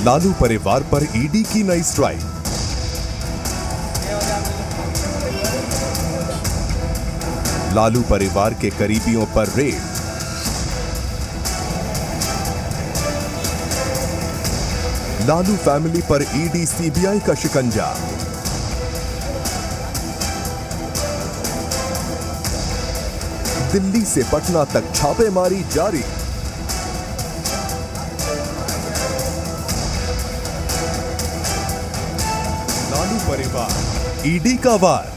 लालू परिवार पर ईडी की नई स्ट्राइक। लालू परिवार के करीबियों पर रेड। लालू फैमिली पर ईडी सीबीआई का शिकंजा। दिल्ली से पटना तक छापेमारी जारी। लालू परिवार ईडी का वार।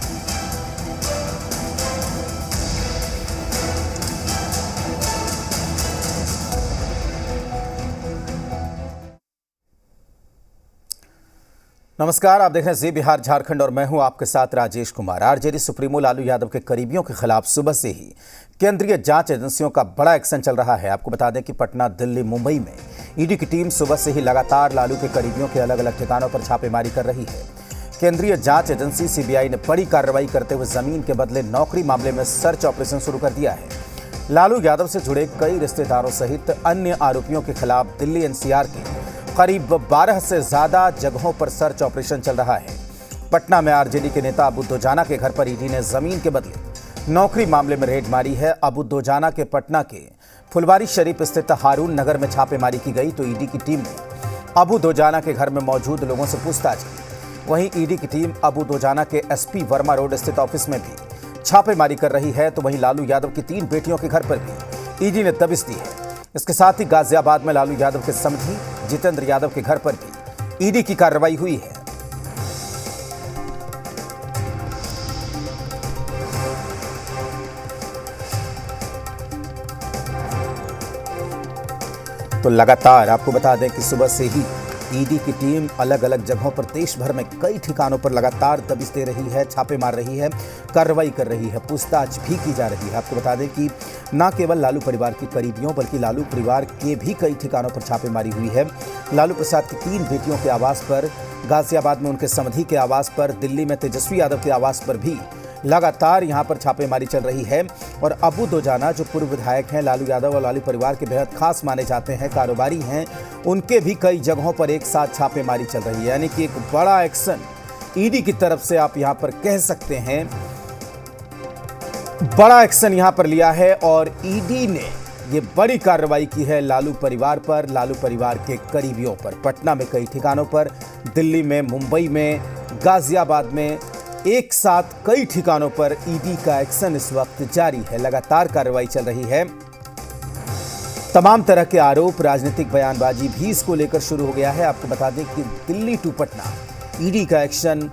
नमस्कार, आप देख रहे हैं जी बिहार झारखंड और मैं हूं आपके साथ राजेश कुमार। आरजेडी सुप्रीमो लालू यादव के करीबियों के खिलाफ सुबह से ही केंद्रीय जांच एजेंसियों का बड़ा एक्शन चल रहा है। आपको बता दें कि पटना, दिल्ली, मुंबई में ईडी की टीम सुबह से ही लगातार लालू के करीबियों के अलग अलग ठिकानों पर छापेमारी कर रही है। केंद्रीय जांच एजेंसी सीबीआई ने बड़ी कार्रवाई करते हुए जमीन के बदले नौकरी मामले में सर्च ऑपरेशन शुरू कर दिया है। लालू यादव से जुड़े कई रिश्तेदारों सहित अन्य आरोपियों के खिलाफ दिल्ली एनसीआर के करीब 12 से ज्यादा जगहों पर सर्च ऑपरेशन चल रहा है। पटना में आरजेडी के नेता अबू दोजाना के घर पर ईडी ने जमीन के बदले नौकरी मामले में रेड मारी है। अबू दोजाना के पटना के फुलवारी शरीफ स्थित हारून नगर में छापेमारी की गई तो ईडी की टीम ने अबू दोजाना के घर में मौजूद लोगों से पूछताछ की। वहीं ईडी की टीम अबू दोजाना के एसपी वर्मा रोड स्थित ऑफिस में भी छापेमारी कर रही है। तो वहीं लालू यादव की 3 बेटियों के घर पर भी ईडी ने दबिश दी है। इसके साथ ही गाजियाबाद में लालू यादव के समधी जितेंद्र यादव के घर पर भी ईडी की कार्रवाई हुई है। तो लगातार आपको बता दें कि सुबह से ही ईडी की टीम अलग अलग जगहों पर देश भर में कई ठिकानों पर लगातार दबिश दे रही है, छापे मार रही है, कार्रवाई कर रही है, पूछताछ भी की जा रही है। आपको बता दें कि न केवल लालू परिवार के करीबियों बल्कि लालू परिवार के भी कई ठिकानों पर छापेमारी हुई है। लालू प्रसाद की 3 बेटियों के आवास पर, गाजियाबाद में उनके समधी के आवास पर, दिल्ली में तेजस्वी यादव के आवास पर भी लगातार यहां पर छापेमारी चल रही है। और अबू दोजाना जो पूर्व विधायक हैं, लालू यादव और लालू परिवार के बेहद खास माने जाते हैं, कारोबारी हैं, उनके भी कई जगहों पर एक साथ छापेमारी चल रही है। यानी कि एक बड़ा एक्शन ईडी की तरफ से आप यहां पर कह सकते हैं, बड़ा एक्शन यहां पर लिया है और ईडी ने ये बड़ी कार्रवाई की है लालू परिवार पर, लालू परिवार के करीबियों पर। पटना में कई ठिकानों पर, दिल्ली में, मुंबई में, गाजियाबाद में, एक साथ कई ठिकानों पर ईडी का एक्शन इस वक्त जारी है। लगातार कार्रवाई चल रही है। तमाम तरह के आरोप, राजनीतिक बयानबाजी भी इसको लेकर शुरू हो गया है। आपको बता दें कि दिल्ली टू पटना ईडी का एक्शन,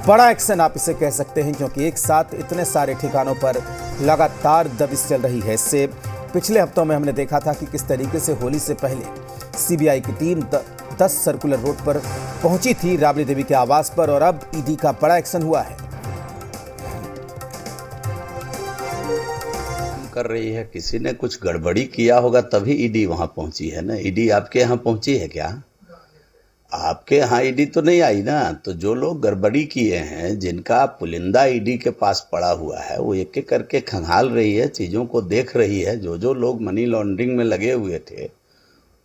बड़ा एक्शन आप इसे कह सकते हैं, क्योंकि एक साथ इतने सारे ठिकानों पर लगातार दबिश चल रही है। इससे पिछले हफ्तों में हमने देखा था कि किस तरीके से होली से पहले सीबीआई की टीम 10 सर्कुलर रोड पर पहुंची थी, राबड़ी देवी के आवास पर, और अब ईडी का बड़ा एक्शन हुआ है। कर रही है, किसी ने कुछ गड़बड़ी किया होगा तभी ईडी वहां पहुंची है ना। ईडी आपके यहाँ पहुंची है क्या? आपके यहाँ ईडी तो नहीं आई ना। तो जो लोग गड़बड़ी किए हैं, जिनका पुलिंदा ईडी के पास पड़ा हुआ है, वो एक एक करके खंगाल रही है, चीज़ों को देख रही है। जो लोग मनी लॉन्ड्रिंग में लगे हुए थे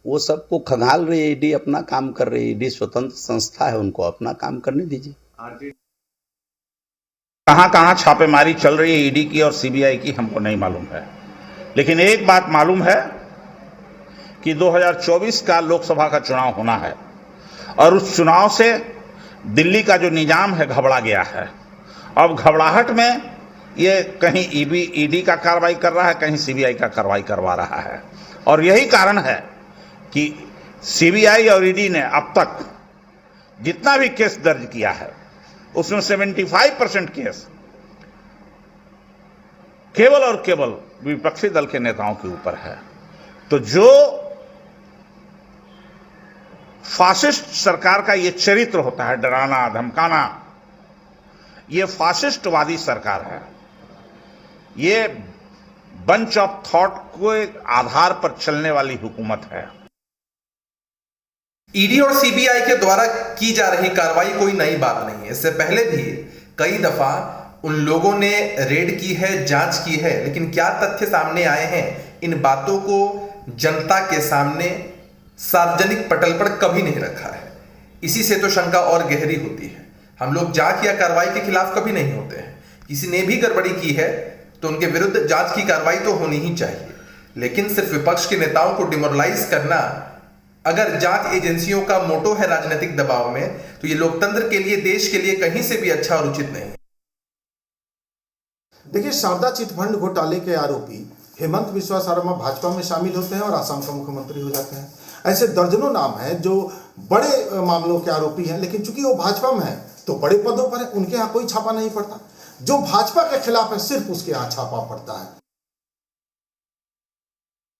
वो सबको खंगाल रही है। ईडी अपना काम कर रही है। ईडी स्वतंत्र संस्था है, उनको अपना काम करने दीजिए। कहां छापेमारी चल रही है ईडी की और सीबीआई की हमको नहीं मालूम है, लेकिन एक बात मालूम है कि 2024 का लोकसभा का चुनाव होना है और उस चुनाव से दिल्ली का जो निजाम है घबरा गया है। अब घबराहट में ये कहीं ईडी का कार्रवाई कर रहा है, कहीं सीबीआई का कार्रवाई करवा रहा है। और यही कारण है कि सीबीआई और ईडी ने अब तक जितना भी केस दर्ज किया है उसमें 75% केस केवल और केवल विपक्षी दल के नेताओं के ऊपर है। तो जो फासिस्ट सरकार का ये चरित्र होता है, डराना धमकाना, ये फासिस्टवादी सरकार है। ये बंच ऑफ थॉट के आधार पर चलने वाली हुकूमत है। ईडी और सीबीआई के द्वारा की जा रही कार्रवाई कोई नई बात नहीं है। इससे पहले भी कई दफा उन लोगों ने रेड की है, जांच की है, लेकिन क्या तथ्य सामने आए हैं, इन बातों को जनता के सामने सार्वजनिक पटल पर कभी नहीं रखा है। इसी से तो शंका और गहरी होती है। हम लोग जांच या कार्रवाई के खिलाफ कभी नहीं होते हैं। किसी ने भी गड़बड़ी की है तो उनके विरुद्ध जांच की कार्रवाई तो होनी ही चाहिए, लेकिन सिर्फ विपक्ष के नेताओं को डिमोरलाइज करना अगर जांच एजेंसियों का मोटो है राजनीतिक दबाव में, तो ये लोकतंत्र के लिए, देश के लिए कहीं से भी अच्छा और उचित नहीं। देखिए, शारदा चिटफंड घोटाले के आरोपी हेमंत बिस्वा शर्मा भाजपा में शामिल होते हैं और असम का मुख्यमंत्री हो जाते हैं। ऐसे दर्जनों नाम हैं जो बड़े मामलों के आरोपी हैं, लेकिन चूंकि वो भाजपा में है तो बड़े पदों पर है, उनके यहाँ कोई छापा नहीं पड़ता। जो भाजपा के खिलाफ है सिर्फ उसके यहाँ छापा पड़ता है।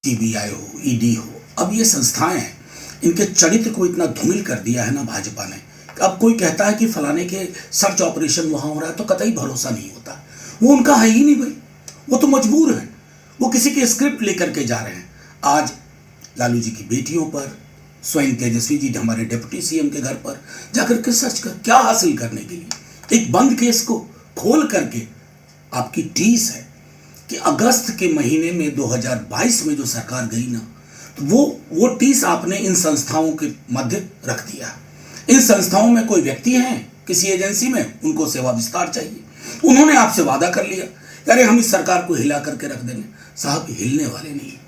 सीबीआई हो, ईडी हो, अब ये संस्थाएं हैं, इनके चरित्र को इतना धूमिल कर दिया है ना भाजपा ने। अब कोई कहता है कि फलाने के सर्च ऑपरेशन वहां हो रहा है तो कतई भरोसा नहीं होता। वो उनका है ही नहीं भाई, वो तो मजबूर है, वो किसी की स्क्रिप्ट लेकर के जा रहे हैं। आज लालू जी की बेटियों पर, स्वयं तेजस्वी जी हमारे डिप्टी सीएम के घर पर जाकर के सर्च कर क्या हासिल करने के लिए, एक बंद केस को खोल करके आपकी टीस है कि अगस्त के महीने में 2022 में जो सरकार गई ना, तो वो टीस आपने इन संस्थाओं के मध्य रख दिया। इन संस्थाओं में कोई व्यक्ति हैं किसी एजेंसी में, उनको सेवा विस्तार चाहिए, उन्होंने आपसे वादा कर लिया, अरे हम इस सरकार को हिला करके रख देंगे। साहब, हिलने वाले नहीं।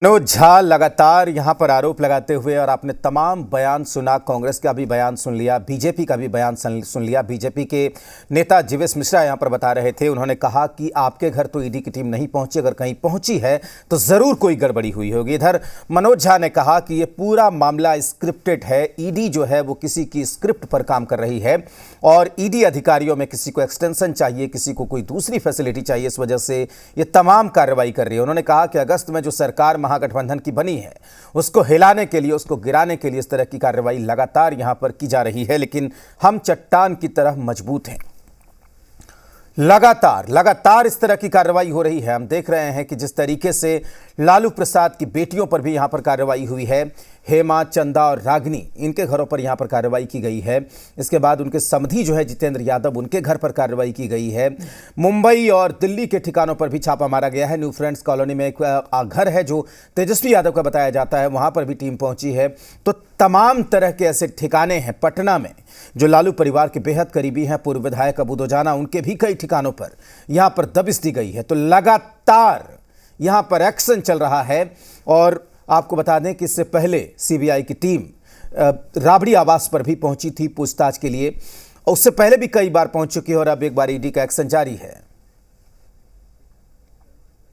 मनोज झा लगातार यहां पर आरोप लगाते हुए, और आपने तमाम बयान सुना, कांग्रेस का भी बयान सुन लिया, बीजेपी का भी बयान सुन लिया। बीजेपी के नेता जीवेश मिश्रा यहां पर बता रहे थे, उन्होंने कहा कि आपके घर तो ईडी की टीम नहीं पहुंची, अगर कहीं पहुंची है तो जरूर कोई गड़बड़ी हुई होगी। इधर मनोज झा ने कहा कि यह पूरा मामला स्क्रिप्टेड है, ईडी जो है वो किसी की स्क्रिप्ट पर काम कर रही है और ईडी अधिकारियों में किसी को एक्सटेंशन चाहिए, किसी को कोई दूसरी फैसिलिटी चाहिए, इस वजह से ये तमाम कार्रवाई कर रही है। उन्होंने कहा कि अगस्त में जो सरकार महागठबंधन की बनी है उसको हिलाने के लिए, उसको गिराने के लिए इस तरह की कार्रवाई लगातार यहां पर की जा रही है, लेकिन हम चट्टान की तरह मजबूत हैं। लगातार इस तरह की कार्रवाई हो रही है। हम देख रहे हैं कि जिस तरीके से लालू प्रसाद की बेटियों पर भी यहां पर कार्रवाई हुई है, हेमा, चंदा और रागिनी, इनके घरों पर यहां पर कार्रवाई की गई है। इसके बाद उनके समधी जो है जितेंद्र यादव, उनके घर पर कार्रवाई की गई है। मुंबई और दिल्ली के ठिकानों पर भी छापा मारा गया है। न्यू फ्रेंड्स कॉलोनी में एक घर है जो तेजस्वी यादव का बताया जाता है, वहां पर भी टीम पहुंची है। तो तमाम तरह के ऐसे ठिकाने हैं पटना में जो लालू परिवार के बेहद करीबी हैं। पूर्व विधायक अबू दोजाना, उनके भी कई ठिकानों पर यहां पर दबिश दी गई है। तो लगातार यहां पर एक्शन चल रहा है। और आपको बता दें कि इससे पहले सीबीआई की टीम राबड़ी आवास पर भी पहुंची थी पूछताछ के लिए, और उससे पहले भी कई बार पहुंच चुकी है और अब एक बार ईडी का एक्शन जारी है।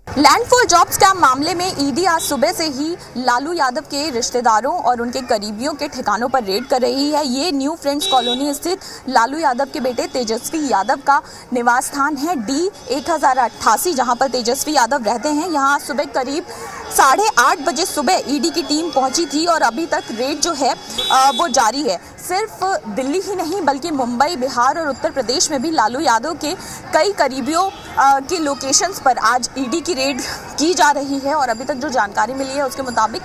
लैंडफॉल जॉब स्कैम मामले में ईडी आज सुबह से ही लालू यादव के रिश्तेदारों और उनके करीबियों के ठिकानों पर रेड कर रही है। ये न्यू फ्रेंड्स कॉलोनी स्थित लालू यादव के बेटे तेजस्वी यादव का निवास स्थान है, D1088, जहां पर तेजस्वी यादव रहते हैं। यहां सुबह करीब 8:30 बजे सुबह ईडी की टीम पहुंची थी और अभी तक रेड जो है वो जारी है। सिर्फ दिल्ली ही नहीं बल्कि मुंबई, बिहार और उत्तर प्रदेश में भी लालू यादव के कई करीबियों के लोकेशंस पर आज ईडी की रेड की जा रही है। और अभी तक जो जानकारी मिली है उसके मुताबिक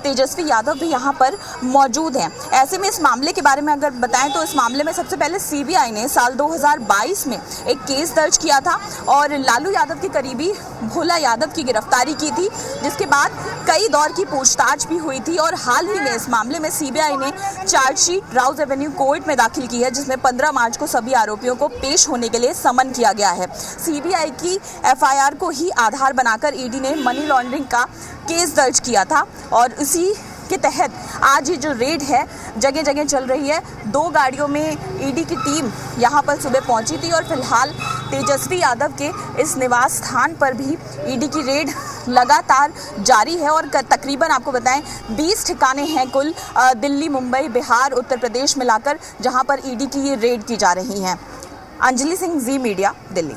तेजस्वी यादव भी यहां पर मौजूद हैं। ऐसे में इस मामले के बारे में अगर बताएं तो इस मामले में सबसे पहले सीबीआई ने साल 2022 में एक केस दर्ज किया था और लालू यादव के करीबी भोला यादव की गिरफ्तारी की थी, जिसके बाद कई दौर की पूछताछ भी हुई थी। और हाल ही में इस मामले में सीबीआई ने चार्जशीट राउज एवेन्यू कोर्ट में दाखिल की है, जिसमें 15 मार्च को सभी आरोपियों को पेश होने के लिए समन किया गया है। सीबीआई की एफआईआर को ही आधार बनाकर ईडी ने मनी लॉन्ड्रिंग का केस दर्ज किया था और इसी के तहत आज ये जो रेड है जगह जगह चल रही है। 2 गाड़ियों में ईडी की टीम यहाँ पर सुबह पहुंची थी और फिलहाल तेजस्वी यादव के इस निवास स्थान पर भी ईडी की रेड लगातार जारी है। और तकरीबन आपको बताएं 20 ठिकाने हैं कुल दिल्ली, मुंबई, बिहार, उत्तर प्रदेश मिलाकर, जहाँ पर ईडी की ये रेड की जा रही हैं। अंजलि सिंह, जी मीडिया, दिल्ली।